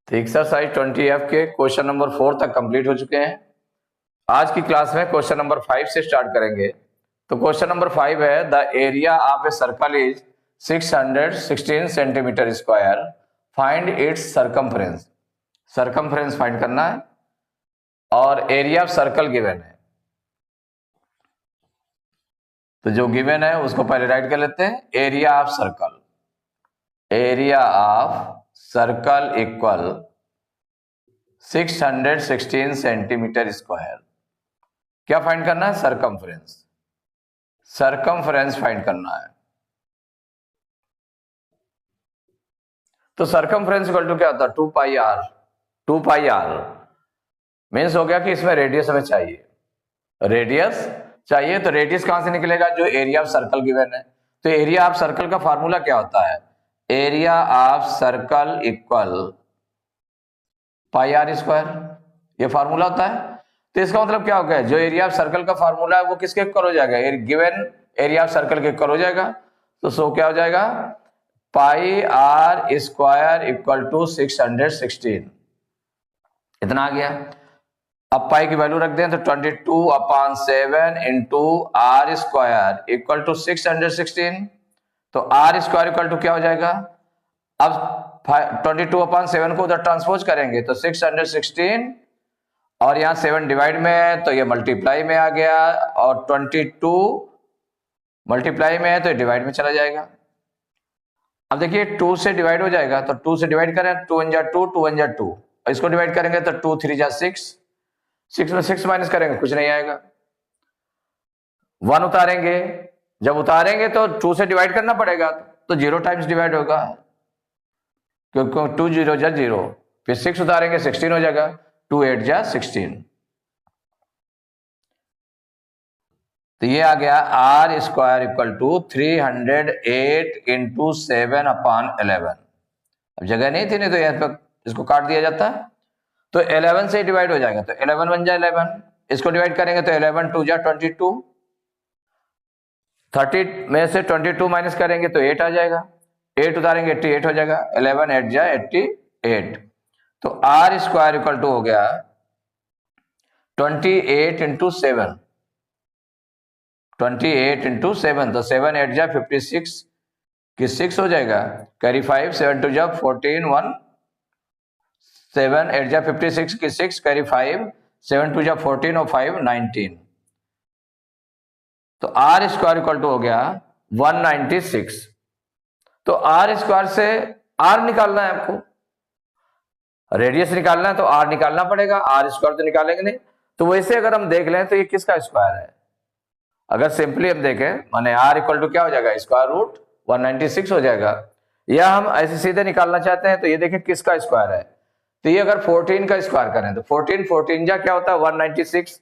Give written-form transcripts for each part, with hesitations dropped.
तो exercise 20F के question number 4 तक कंप्लीट हो चुके हैं। आज की क्लास में क्वेश्चन नंबर 5 से स्टार्ट करेंगे। तो क्वेश्चन नंबर 5 है, the area of a circle is 616 centimetre square, find its circumference. Circumference find करना है और एरिया ऑफ सर्कल गिवन है। तो जो गिवन है उसको पहले राइट कर लेते हैं। Area of circle, area of circle equal 616 centimetre square. क्या फाइंड करना है? सरकमफ्रेंस। सरकमफ्रेंस फाइंड करना है। तो सरकमफ्रेंस इक्वल टू क्या होता है? 2 pi are. 2 pi are means हो गया कि इसमें रेडियस हमें चाहिए, रेडियस चाहिए। तो रेडियस कहां से निकलेगा? जो एरिया ऑफ सर्कल गिवन है। तो एरिया ऑफ सर्कल का फार्मूला क्या होता है? Area of circle equal pi r square, ये फार्मूला होता है। तो इसका मतलब क्या हो गया? जो एरिया ऑफ सर्कल का फार्मूला है वो किसके इक्वल हो जाएगा? गिवन एरिया ऑफ सर्कल के इक्वल हो जाएगा। तो सो क्या हो जाएगा? Pi r square equal to 616। इतना आ गया। अब पाई की वैल्यू रख दें तो 22/7 into r square equal to 616। तो आर स्क्वायर इक्वल टू क्या हो जाएगा? अब 22/7 को उधर ट्रांसपोज करेंगे तो 616 और यहाँ 7 डिवाइड में है तो ये मल्टीप्लाई में आ गया, और 22 मल्टीप्लाई में है तो ये डिवाइड में चला जाएगा। अब देखिए 2 से डिवाइड हो जाएगा तो 2 से डिवाइड करें, 2 1 जा 2, 2 1 जा 2, इसको डिवाइड करेंगे तो 2 3 जा 6, 6 में 6 माइनस करेंगे कुछ नहीं आएगा। 1 उतारेंगे, जब उतारेंगे तो 2 से डिवाइड करना पड़ेगा तो 0 टाइम्स डिवाइड होगा, क्योंकि 2 0 जा 0, फिर 6 उतारेंगे 16 हो जाएगा, 2 8 जा 16। तो ये आ गया r square equal to 308 into 7/11। अब जगह नहीं थी, नहीं तो यहाँ पर इसको काट दिया जाता। तो 11 से डिवाइड हो जाएगा तो 11 1 जा 11, इसको डिवाइड करेंगे तो 11 2 जा 22, 30 में से 22 माइनस करेंगे तो 8 आ जाएगा, 8 उतारेंगे 88 हो जाएगा, 11 8 जा 88। तो आर स्क्वायर इक्वल टू हो गया 28 इंटू 7, 28 इंटू 7, तो 7 8 जा 56 की 6 हो जाएगा, कैरी 5, 7 2 जा 14 1, 7 8 जा 56 की 6 कैरी 5, 7 2 जा 14 और 5 19। तो आर स्क्वायर इक्वल टू हो गया 196। तो आर स्क्वायर से आर निकालना है आपको, रेडियस निकालना है तो आर निकालना पड़ेगा, आर स्क्वायर तो निकालेंगे नहीं। तो वैसे अगर हम देख लें तो ये किसका स्क्वायर है? अगर सिंपली हम देखें माने आर इक्वल टू क्या हो जाएगा? स्क्वायर रूट 196 हो जाएगा। या हम ऐसे सीधे निकालना चाहते हैं तो ये देखें किसका स्क्वायर है। तो ये अगर 14 का स्क्वायर करें तो 14 14 जा क्या होता है? 196।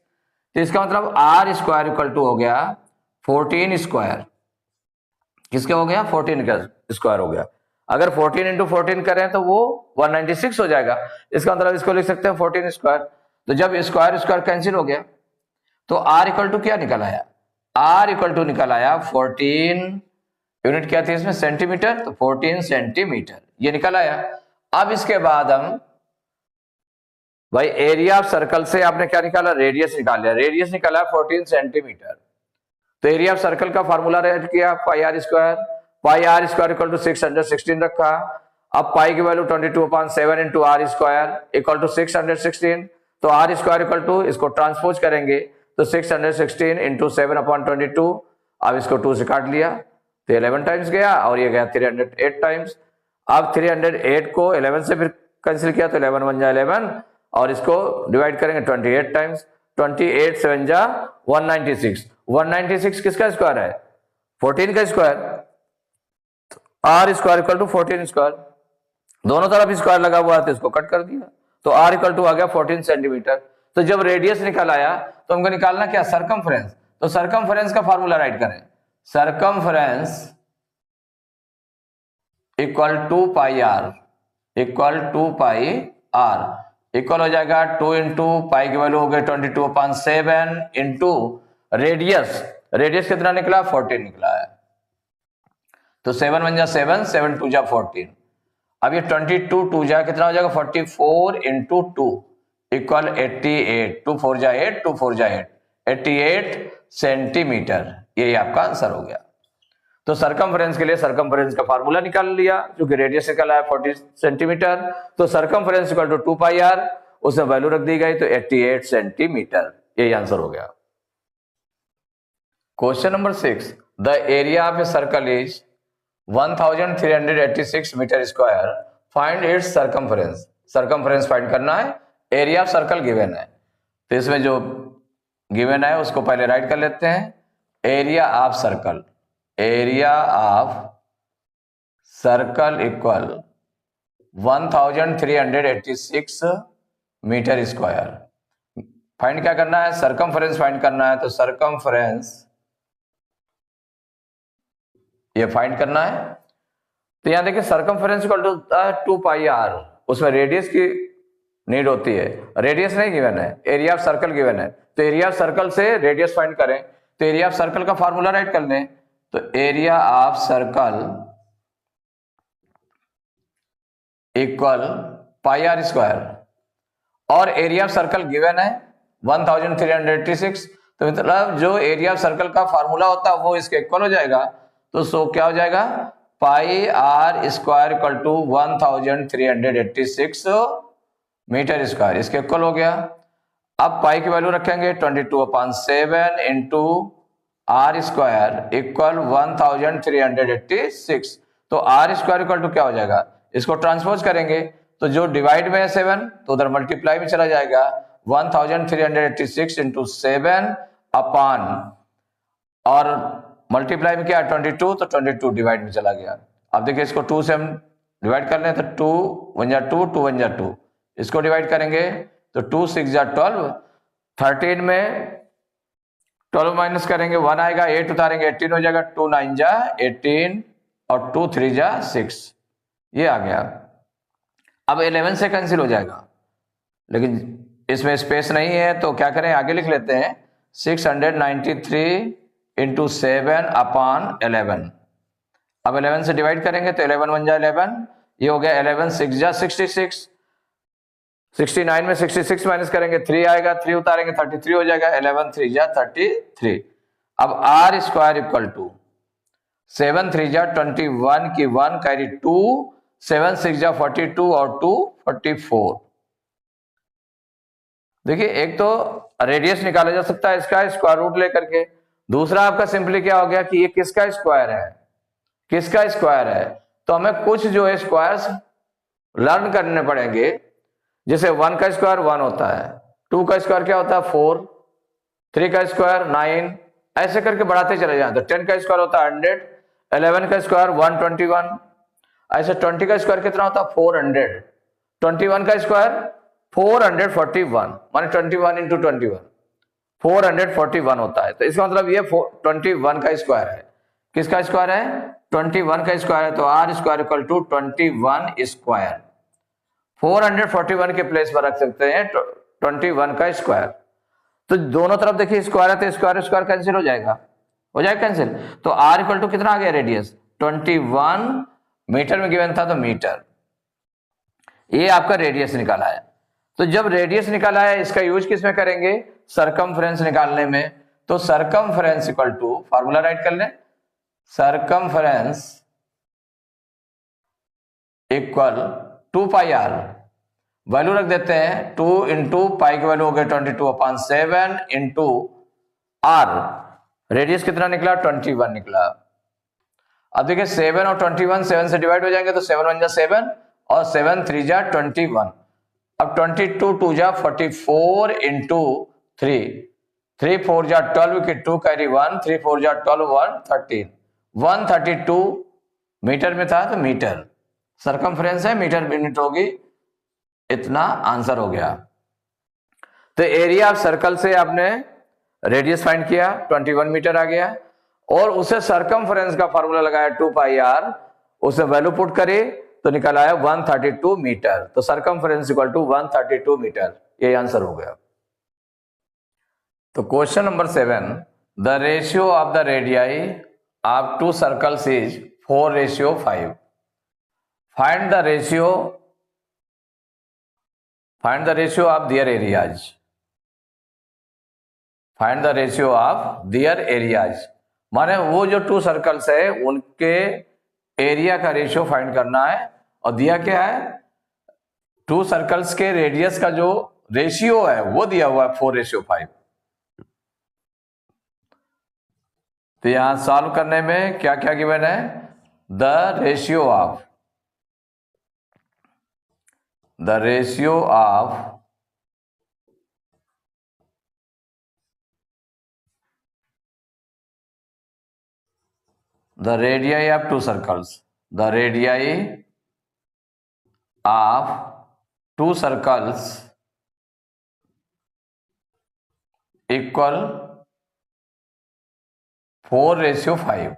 तो इसका मतलब आर स्क्वायर इक्वल टू हो गया 14 स्क्वायर। किसके हो गया? 14 का स्क्वायर हो गया। अगर 14 इंटू 14 करें तो वो 196 हो जाएगा। इसका मतलब इसको लिख सकते हैं 14 स्क्वायर। तो जब स्क्वायर स्क्वायर कैंसिल हो गया तो आर इक्वल टू क्या निकल आया? आर इक्वल टू निकल आया 14, यूनिट क्या थी इसमें? सेंटीमीटर, तो 14 सेंटीमीटर ये निकल आया। अब इसके बाद हम भाई एरिया ऑफ सर्कल से आपने क्या निकाला? रेडियस निकाल लिया। रेडियस निकाला 14 सेंटीमीटर। तो एरिया ऑफ सर्कल का फार्मूला रेड किया pi r square. Pi r square equal to 616 रखा। अब पाई की value 22/7 into r square equal to 616। तो आर स्क्वायर इक्वल टू इसको ट्रांसपोज करेंगे तो 616 इंटू 7/22। अब इसको 2 से काट लिया तो 11 टाइम्स गया और ये गया 308 टाइम्स। अब 308 को 11 से फिर कैंसिल किया तो 11 1 जा 11 और इसको डिवाइड करेंगे 28 टाइम्स, 28 7 जा 196। 196 किसका स्क्वायर है? 14 का square. R square equal to 14 square, दोनों तरफ स्क्वायर लगा हुआ है तो इसको कट कर दिया तो आर इक्वल टू आ गया 14 सेंटीमीटर। तो जब रेडियस निकल आया तो हमको निकालना क्या? सरकमफ्रेंस। तो सरकमफ्रेंस का फार्मूला राइट करें। Circumference equal to pi r, equal to pi r equal हो जाएगा 2 इंटू पाई की वैल्यू हो गई 22/7 इंटू रेडियस। रेडियस कितना निकला? 14 निकला है। तो 7 1 जा 7, 7 2 जा 14। अब ये 22 टू जा कितना हो जाएगा 44 इंटू 2 इक्वल 88, 2 4 जा 8, 2 4 जा 8, 88 सेंटीमीटर। ये आपका आंसर हो गया। तो सरकमफ्रेंस के लिए सरकमफ्रेंस का फार्मूला निकाल लिया, क्योंकि रेडियस निकाला है 40 सेंटीमीटर, तो circumference equal to 2 pi r, उसमें वैल्यू रख दी गई तो 88 सेंटीमीटर। यही आंसर हो गया। Question number 6, the area of a circle is 1386 metre square, find its circumference. Circumference find करना है, एरिया ऑफ सर्कल गिवन है, तो इसमें जो गिवन है उसको पहले राइट कर लेते हैं। Area of circle, area of circle equal 1386 metre square. Find क्या करना है, सरकमफ्रेंस फाइंड करना है, तो सरकमफ्रेंस ये फाइंड करना है। तो यहां देखिए circumference equal to 2 pi r, उसमें रेडियस की नीड होती है, रेडियस नहीं गिवन है, एरिया ऑफ सर्कल गिवन है, तो एरिया ऑफ सर्कल से रेडियस फाइंड करें, तो एरिया ऑफ सर्कल का फार्मूला राइट कर लें, तो area of circle equal pi r square, और एरिया ऑफ सर्कल गिवन है 1386, तो मतलब जो एरिया ऑफ सर्कल का फार्मूला होता है वो इसके इक्वल हो जाएगा, तो सो क्या हो जाएगा, pi r square equal to 1386 metre square, इसके इक्वल हो गया। अब पाई की वैल्यू रखेंगे 22/7 इंटू आर स्क्वायर इक्वल 1386, तो आर स्क्वायर इक्वल टू क्या हो जाएगा, इसको ट्रांसपोज करेंगे तो जो डिवाइड में है 7 तो उधर मल्टीप्लाई में चला जाएगा, 1386 इंटू 7 अपान, और मल्टीप्लाई में क्या है 22, तो 22 डिवाइड में चला गया। अब देखिए इसको 2 से हम डिवाइड कर लें तो 2 1 जा 2, 2 1 जा 2, इसको डिवाइड करेंगे तो 2 6 जा 12, 13 में 12 माइनस करेंगे 1 आएगा, 8 उतारेंगे 18 हो जाएगा, 2 9 जा 18 और 2 3 जा 6, ये आ गया। अब 11 से कैंसिल हो जाएगा, लेकिन इसमें स्पेस नहीं है तो क्या करें, आगे लिख लेते हैं 693 इंटू 7 अपान 11। अब 11 से डिवाइड करेंगे तो 11 1 जा 11, ये हो गया 11 6 जा 66, 69 में 66 माइनस करेंगे 3 आएगा, 3 उतारेंगे 33 हो जाएगा, 11 3 जा 33। अब आर स्क्वायर इक्वल टू 7 3 जा 21 की 1 कैरी 2, 7 6 जा 42 और 2 44। देखिए एक तो रेडियस निकाला जा सकता है इसका स्क्वायर रूट लेकर के, दूसरा आपका सिंपली क्या हो गया कि ये किसका स्क्वायर है, किसका स्क्वायर है, तो हमें कुछ जो है स्क्वायर्स लर्न करने पड़ेंगे। जैसे 1 का स्क्वायर 1 होता है, 2 का स्क्वायर क्या होता है 4, 3 का स्क्वायर 9, ऐसे करके बढ़ाते चले जाएं। तो 10 का स्क्वायर होता है 100, 11 का स्क्वायर 121, ऐसे 20 का स्क्वायर कितना होता है 400, 21 का स्क्वायर 441, माने 21 इंटू 21 441 होता है। तो इसका मतलब ये 21 का स्क्वायर है, किसका स्क्वायर है 21 का स्क्वायर है, तो r square equal to 21 square, 441 के प्लेस पर रख सकते हैं 21 का स्क्वायर। तो दोनों तरफ देखिए स्क्वायर है तो स्क्वायर स्क्वायर कैंसिल हो जाएगा कैंसिल, तो आर इक्वल टू कितना आ गया रेडियस 21 मीटर में गिवन था तो मीटर, ये आपका रेडियस निकाला है। तो जब रेडियस निकाला है इसका यूज किस में करेंगे, सरकमफ्रेंस निकालने में, तो circumference equal to formula write कर लें, circumference equal 2 pi r, value रख देते हैं 2 इंटू पाई की वैल्यू हो गई 22/7 इंटू आर, रेडियस कितना निकला 21 निकला। अब देखिए 7 और 21 7 से डिवाइड हो जाएंगे तो 7 1 जा 7 और 7 3 जा 21, अब 22 2 जा 44 इंटू 3, 3 4 जा 12 की 2 कैरी 1, 3 4 जा 12 1 13, 132 मीटर में था तो मीटर, सरकमफ्रेंस है मीटर यूनिट होगी, इतना आंसर हो गया। तो एरिया ऑफ सर्कल से आपने रेडियस फाइंड किया 21 मीटर आ गया, और उसे सरकमफ्रेंस का फार्मूला लगाया 2 पाई आर, उसे वैल्यू पुट करी तो निकल आया 132 मीटर, तो सरकमफ्रेंस इक्वल टू 132 मीटर, ये आंसर हो गया। तो question number 7, the ratio of the radii of 2 circles is 4:5, find the ratio of their areas. Find the ratio of their areas माने वो जो टू सर्कल्स है उनके एरिया का रेशियो फाइंड करना है। और दिया क्या है, टू सर्कल्स के रेडियस का जो रेशियो है वो दिया हुआ है 4:5। तो यहां सॉल्व करने में क्या क्या गिवन है, the ratio of the radii of two circles, the radii of two circles equal 4:5.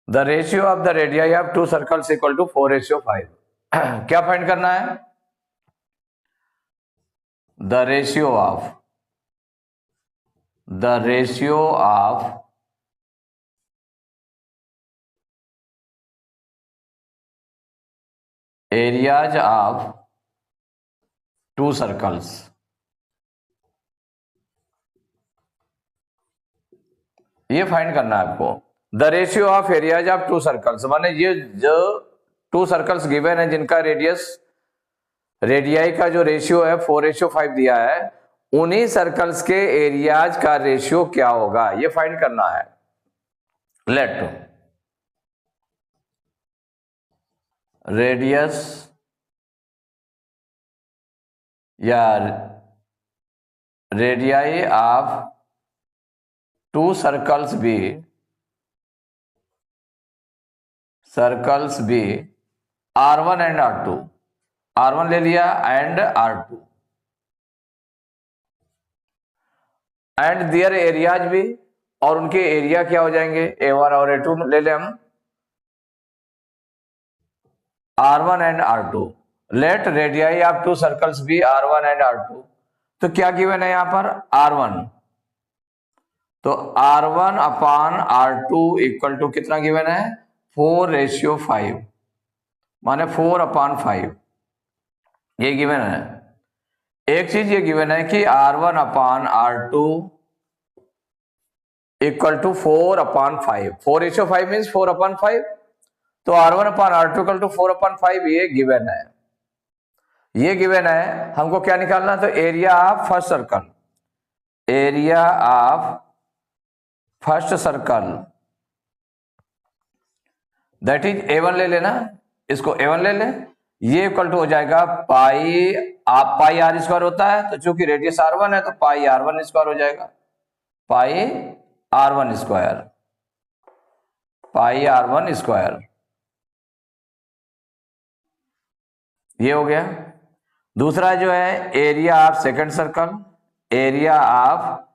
The ratio of the radii of two circles equal to 4:5. क्या फाइंड करना है, the ratio of areas of two circles। ये find करना है आपको। The ratio of areas of two circles माने ये जो टू सर्कल्स गिवन है जिनका रेडियाई का जो रेशियो है 4:5 दिया है, उन्हीं सर्कल्स के एरियाज का रेशियो क्या होगा ये फाइंड करना है। लेट रेडियस या radii of two circles be R1 and R2, R1 ले लिया and R2 and their areas भी, और उनके एरिया क्या हो जाएंगे A1 और A2 ले लें हम, R1 and R2। Let radii of two circles be R1 and R2। तो क्या गिवन है यहां पर R1, तो R1 upon R2 equal to कितना गिवन है 4:5 माने 4/5 ये गिवन है। एक चीज ये गिवन है कि R1 upon R2 equal to 4/5। 4:5 means 4/5, तो R1 upon R2 equal to 4/5 ये गिवन है। ये गिवन है, हमको क्या निकालना है, तो area of first circle, area of first circle that is A1 ले लेना, इसको A1 ले लें, ये इक्वल टू हो जाएगा पाई R स्क्वायर होता है, तो चूंकि रेडियस R1 है तो पाई R1 स्क्वायर हो जाएगा, पाई R1 स्क्वायर ये हो गया। दूसरा जो है area of second circle, area of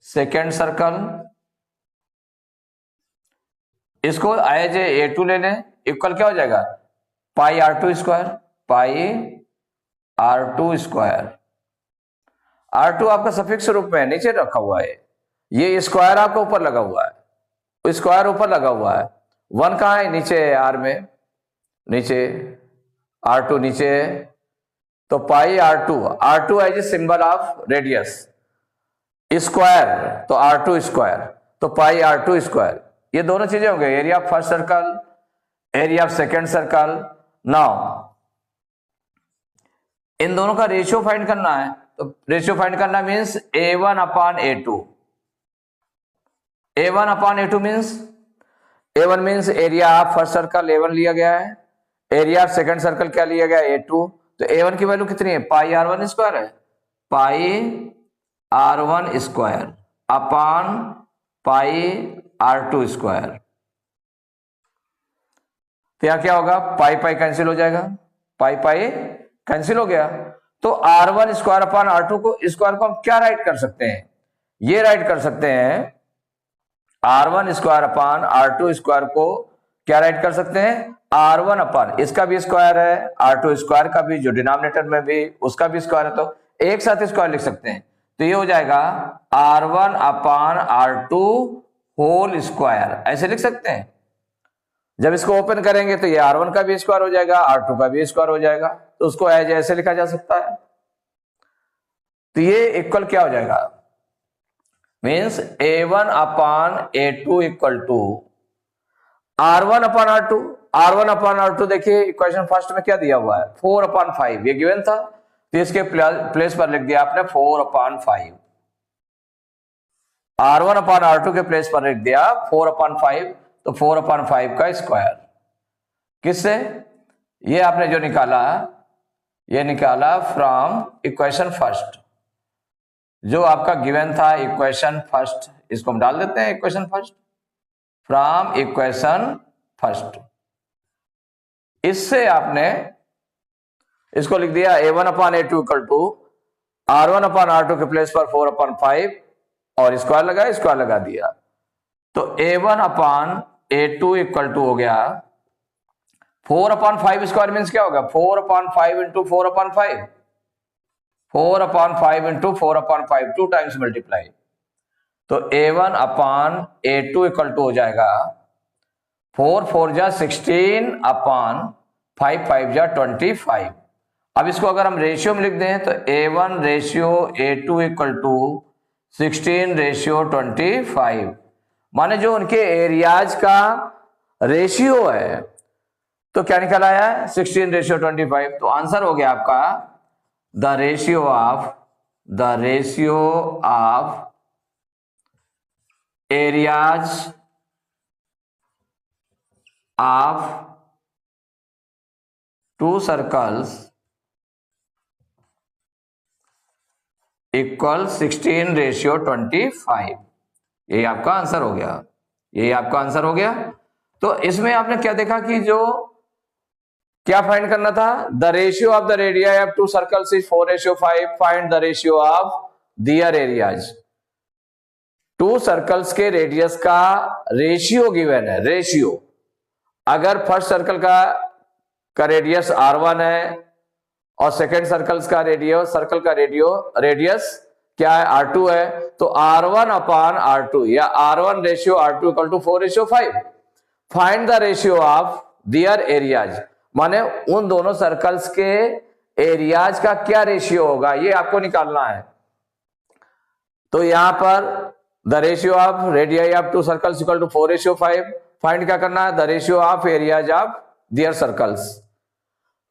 second circle, इसको एज A2 ले लें, इक्वल क्या हो जाएगा पाई R2 स्क्वायर, पाई R2 स्क्वायर। R2 आपका सफिक्स रूप में नीचे रखा हुआ है, ये स्क्वायर आपका ऊपर लगा हुआ है, स्क्वायर ऊपर लगा हुआ है, 1 कहाँ है नीचे है R में, नीचे R2 नीचे है, तो pi R2 as a symbol of radius, square तो R2 स्क्वायर, तो पाई R2 स्क्वायर। ये दोनों चीजें हो गई, area of first circle, area of second circle. Now in दोनों का रेशियो फाइंड करना है, तो रेशियो फाइंड करना means A1 upon A2। A1 upon A2 means A1 means area of first circle A1 लिया गया है, एरिया ऑफ सेकंड सर्कल क्या लिया गया A2, तो A1 की वैल्यू कितनी है पाई R1 स्क्वायर है, पाई R1 square upon pi R2 square. तो यहां क्या होगा, पाई पाई कैंसिल हो जाएगा, पाई पाई कैंसिल हो गया, तो R1 स्क्वायर अपान R2 को स्क्वायर को हम क्या राइट कर सकते हैं, ये राइट कर सकते हैं R1 square upon R2 square को क्या राइट कर सकते हैं, R1 अपान इसका भी स्क्वायर है, R2 स्क्वायर का भी जो डिनोमिनेटर में भी उसका भी स्क्वायर है, तो एक साथ स्क्वायर लिख सकते हैं। तो ये हो जाएगा R1 upon R2 whole square, ऐसे लिख सकते हैं। जब इसको ओपन करेंगे तो ये R1 का भी स्क्वायर हो जाएगा, R2 का भी स्क्वायर हो जाएगा, तो उसको एज ऐसे लिखा जा सकता है। तो ये इक्वल क्या हो जाएगा, means A1 upon A2 equal to R1 upon R2। R1 upon R2 देखिए इक्वेशन फर्स्ट में क्या दिया हुआ है 4/5, ये गिवन था, तो इसके प्लेस पर लिख दिया आपने 4/5। R1 अपान R2 के प्लेस पर लिख दिया 4/5, तो 4/5 का स्क्वायर किससे, ये आपने जो निकाला, ये निकाला फ्रॉम इक्वेशन फर्स्ट, जो आपका गिवन था इक्वेशन फर्स्ट, इसको हम डाल देते हैं equation first, from equation first. इससे आपने इसको लिख दिया A1 upon A2 equal to R1 upon R2 के प्लेस पर 4/5 और स्क्वायर लगा दिया, तो A1 upon A2 equal to हो गया 4/5 स्क्वायर मीन्स क्या होगा 4/5 इंटू 4/5, 4/5 इंटू 4/5, 2 टाइम्स मल्टीप्लाई, तो A1 upon A2 equal to हो जाएगा 4 4 जा 16 अपान 5 5 जा 25। अब इसको अगर हम रेशियो में लिख दें तो A1 ratio A2 equal to 16 ratio 25, माने जो उनके एरियाज का रेशियो है, तो क्या निकल आया 16 रेशियो 25। तो आंसर हो गया आपका the ratio of areas of 2 circles equal 16 ratio 25। यही आपका आंसर हो गया, यही आपका आंसर हो गया। तो इसमें आपने क्या देखा कि जो क्या फाइंड करना था, the ratio of the radii of 2 circles is 4:5, find the ratio of their areas. 2 circles के रेडियस का रेशियो गिवन है, रेशियो। अगर फर्स्ट सर्कल का रेडियस R1 है और सेकेंड सर्कल का रेडियस क्या है R2 है, तो R1 अपान R2 या R1 ratio R2 equal to 4:5। Find the ratio of their areas, माने उन दोनों सर्कल्स के एरियाज का क्या रेशियो होगा, ये आपको निकालना है। तो यहां पर the ratio of radii of 2 circles equal to 4:5, find क्या करना है, the ratio of areas of their circles.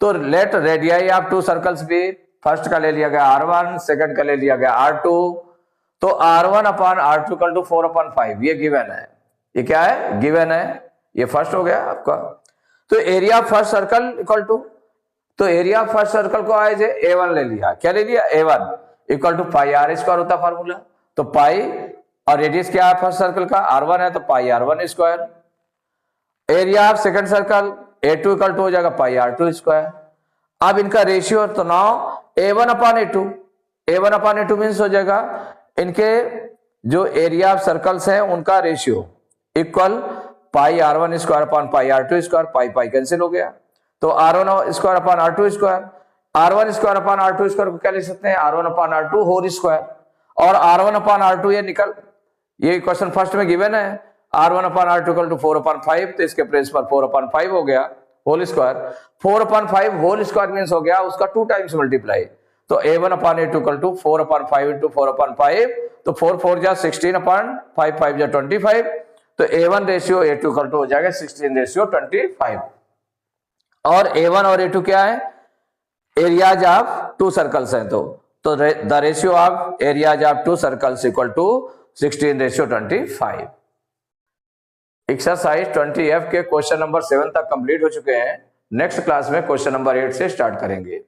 तो लेट रेडियाई ऑफ 2 सर्कल्स भी, फर्स्ट का ले लिया गया R1, सेकंड का ले लिया गया R2, तो R1 upon R2 equal to 4/5, ये गिवन है, ये क्या है गिवन है, ये फर्स्ट हो गया आपका। तो area of first circle equal to, तो एरिया ऑफ फर्स्ट सर्कल को आज A1 ले लिया, क्या ले लिया A1 equal to pi R square होता फार्मूला, तो पाई और रेडियस क्या है फर्स्ट सर्कल का R1 है, तो pi R1 square. Area of second circle A2 equal to हो जाएगा पाई R2 स्क्वायर। अब इनका रेशियो, तो now A1 upon A2 means हो जाएगा इनके जो एरिया ऑफ सर्कल्स हैं उनका ratio equal pi R1 square upon pi R2 square, pi pi cancel हो गया, तो R1 square upon R2 square, R1 square upon R2 square को क्या लिख सकते हैं R1 upon R2 whole square, और R1 अपान R2 ये क्वेश्चन फर्स्ट में गिवन है, R1 upon R2 equal to 4/5, तो इसके प्लेस पर 4/5 हो गया whole square. 4/5 whole square means हो गया उसका 2 टाइम्स मल्टीप्लाई, तो A1 upon A2 equal to 4/5 into 4/5, तो 4 4 जा 16 अपान 5 5 जा 25, तो A1 ratio A2 equal to हो जाएगा 16 रेशियो 25। और A1 और A2 क्या है, एरियाज ऑफ 2 सर्कल्स हैं, तो the ratio of areas of 2 circles equal to 16 ratio 25। Exercise 20F के क्वेश्चन नंबर 7 तक कंप्लीट हो चुके हैं। नेक्स्ट क्लास में क्वेश्चन नंबर 8 से स्टार्ट करेंगे।